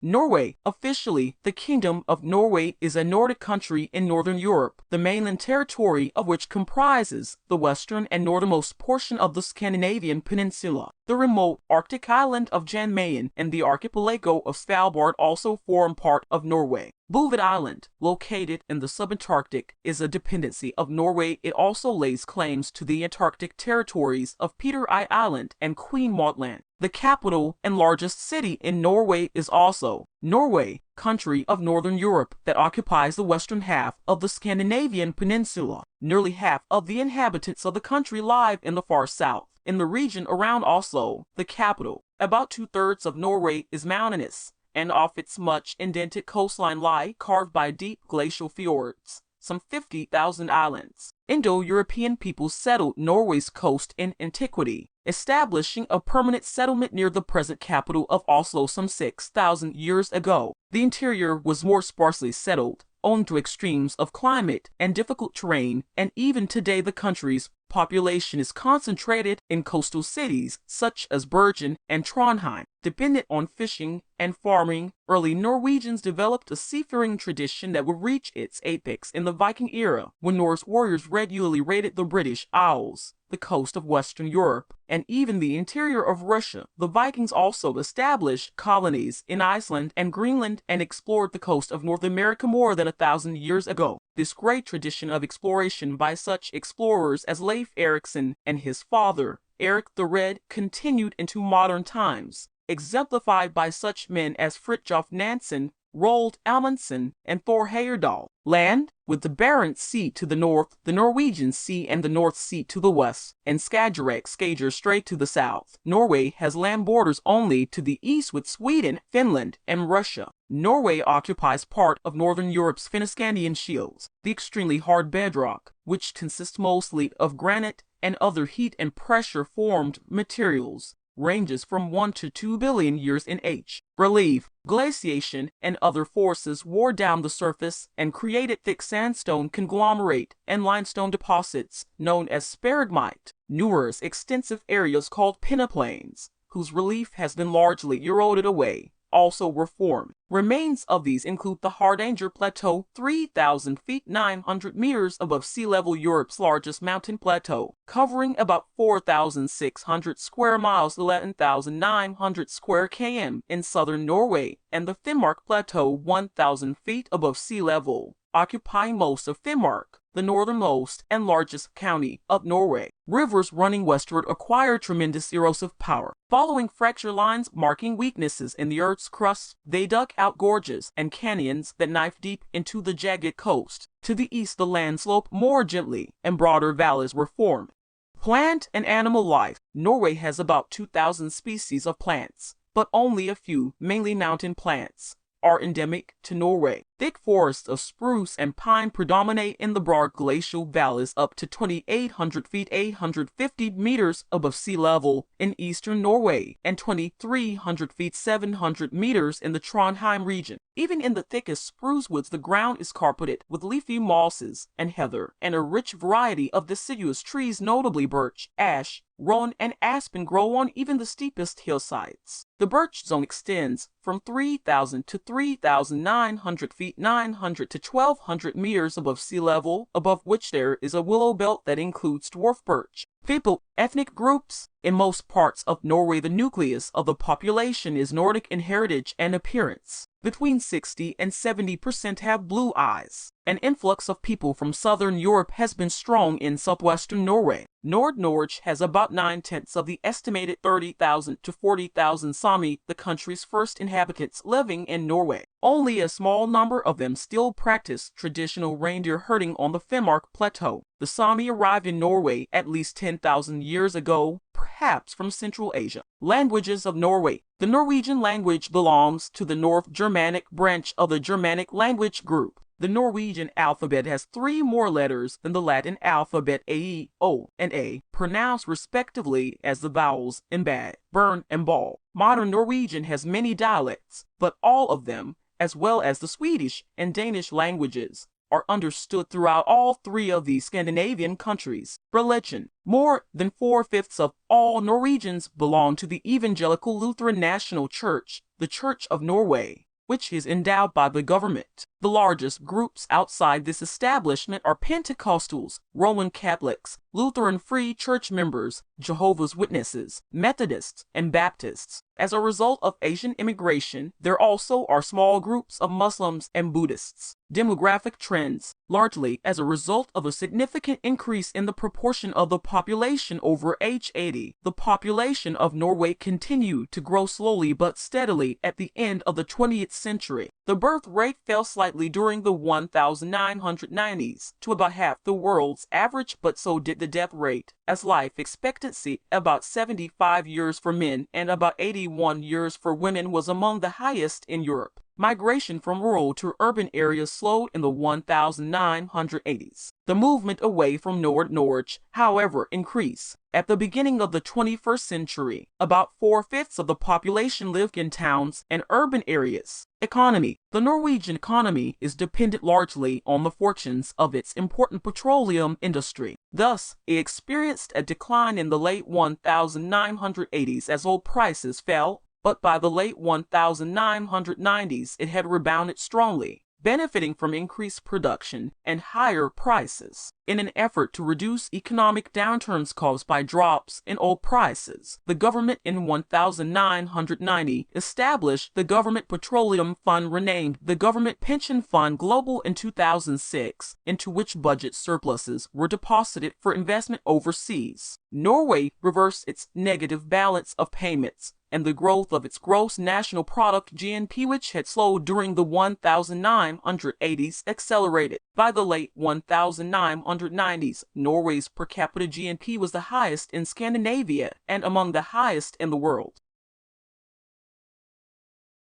Norway. Officially, the Kingdom of Norway is a Nordic country in northern Europe, the mainland territory of which comprises the western and northernmost portion of the Scandinavian peninsula. The remote Arctic island of Jan Mayen and the archipelago of Svalbard also form part of Norway. Bouvet Island, located in the subantarctic, is a dependency of Norway. It also lays claims to the Antarctic territories of Peter I Island and Queen Maud Land. The capital and largest city in Norway is Oslo. Norway, country of northern Europe that occupies the western half of the Scandinavian peninsula. Nearly half of the inhabitants of the country live in the far south. In the region around Oslo, the capital, about 2/3 of Norway is mountainous, and off its much indented coastline lie carved by deep glacial fjords, some 50,000 islands. Indo-European peoples settled Norway's coast in antiquity, establishing a permanent settlement near the present capital of Oslo some 6,000 years ago. The interior was more sparsely settled, owing to extremes of climate and difficult terrain, and even today the country's population is concentrated in coastal cities such as Bergen and Trondheim. Dependent on fishing and farming, early Norwegians developed a seafaring tradition that would reach its apex in the Viking era, when Norse warriors regularly raided the British Isles, the coast of Western Europe, and even the interior of Russia. The Vikings also established colonies in Iceland and Greenland and explored the coast of North America more than 1,000 years ago. This great tradition of exploration by such explorers as Leif Erikson and his father, Eric the Red, continued into modern times, exemplified by such men as Fridtjof Nansen, Roald Amundsen, and Thor Heyerdahl. Land, with the Barents Sea to the north, the Norwegian Sea and the North Sea to the west, and Skagerrak Strait to the south. Norway has land borders only to the east with Sweden, Finland, and Russia. Norway occupies part of northern Europe's Fennoscandian shields, the extremely hard bedrock, which consists mostly of granite and other heat and pressure formed materials, ranges from 1 to 2 billion years in age. Relief, glaciation, and other forces wore down the surface and created thick sandstone conglomerate and limestone deposits known as sparagmite. Numerous extensive areas called peneplains, whose relief has been largely eroded away, also were formed. Remains of these include the Hardanger Plateau, 3,000 feet 900 meters above sea level, Europe's largest mountain plateau, covering about 4,600 square miles, 11,900 square km in southern Norway, and the Finnmark Plateau, 1,000 feet above sea level, occupying most of Finnmark, the northernmost and largest county of Norway. Rivers running westward acquire tremendous erosive power. Following fracture lines marking weaknesses in the Earth's crust, they dug out gorges and canyons that knife deep into the jagged coast. To the east, the land sloped more gently, and broader valleys were formed. Plant and animal life. Norway has about 2,000 species of plants, but only a few, mainly mountain plants, are endemic to Norway. Thick forests of spruce and pine predominate in the broad glacial valleys up to 2,800 feet 850 meters above sea level in eastern Norway, and 2,300 feet 700 meters in the Trondheim region. Even in the thickest spruce woods, the ground is carpeted with leafy mosses and heather, and a rich variety of deciduous trees, notably birch, ash, rowan, and aspen, grow on even the steepest hillsides. The birch zone extends from 3,000 to 3,900 feet 900 to 1,200 meters above sea level, above which there is a willow belt that includes dwarf birch. People, ethnic groups. In most parts of Norway, the nucleus of the population is Nordic in heritage and appearance. Between 60 and 70% have blue eyes. An influx of people from southern Europe has been strong in southwestern Norway. Nord-Norge has about 9/10 of the estimated 30,000 to 40,000 Sami, the country's first inhabitants, living in Norway. Only a small number of them still practice traditional reindeer herding on the Finnmark Plateau. The Sami arrived in Norway at least 10,000 years ago, perhaps from Central Asia. Languages of Norway. The Norwegian language belongs to the North Germanic branch of the Germanic language group. The Norwegian alphabet has 3 more letters than the Latin alphabet: A, E, O, and A, pronounced respectively as the vowels in bad, burn, and ball. Modern Norwegian has many dialects, but all of them, as well as the Swedish and Danish languages, are understood throughout all 3 of these Scandinavian countries. Religion. More than 4/5 of all Norwegians belong to the Evangelical Lutheran National Church, the Church of Norway. which is endowed by the government. The largest groups outside this establishment are Pentecostals, Roman Catholics, Lutheran Free Church members, Jehovah's Witnesses, Methodists, and Baptists. As a result of Asian immigration, there also are small groups of Muslims and Buddhists. Demographic trends, largely as a result of a significant increase in the proportion of the population over age 80. The population of Norway continued to grow slowly but steadily at the end of the 20th century. The birth rate fell slightly during the 1990s to about half the world's average, but so did the death rate, as life expectancy, about 75 years for men and about 81 years for women, was among the highest in Europe. Migration from rural to urban areas slowed in the 1980s. The movement away from Norwich, however, increased. At the beginning of the 21st century, about 4/5 of the population lived in towns and urban areas. Economy. The Norwegian economy is dependent largely on the fortunes of its important petroleum industry. Thus, it experienced a decline in the late 1980s as oil prices fell, but by the late 1990s it had rebounded strongly, benefiting from increased production and higher prices. In an effort to reduce economic downturns caused by drops in oil prices, the government in 1990 established the Government Petroleum Fund, renamed the Government Pension Fund Global in 2006, into which budget surpluses were deposited for investment overseas. Norway reversed its negative balance of payments, and the growth of its gross national product (GNP), which had slowed during the 1980s, accelerated. By the late 1990s, Norway's per capita GNP was the highest in Scandinavia and among the highest in the world.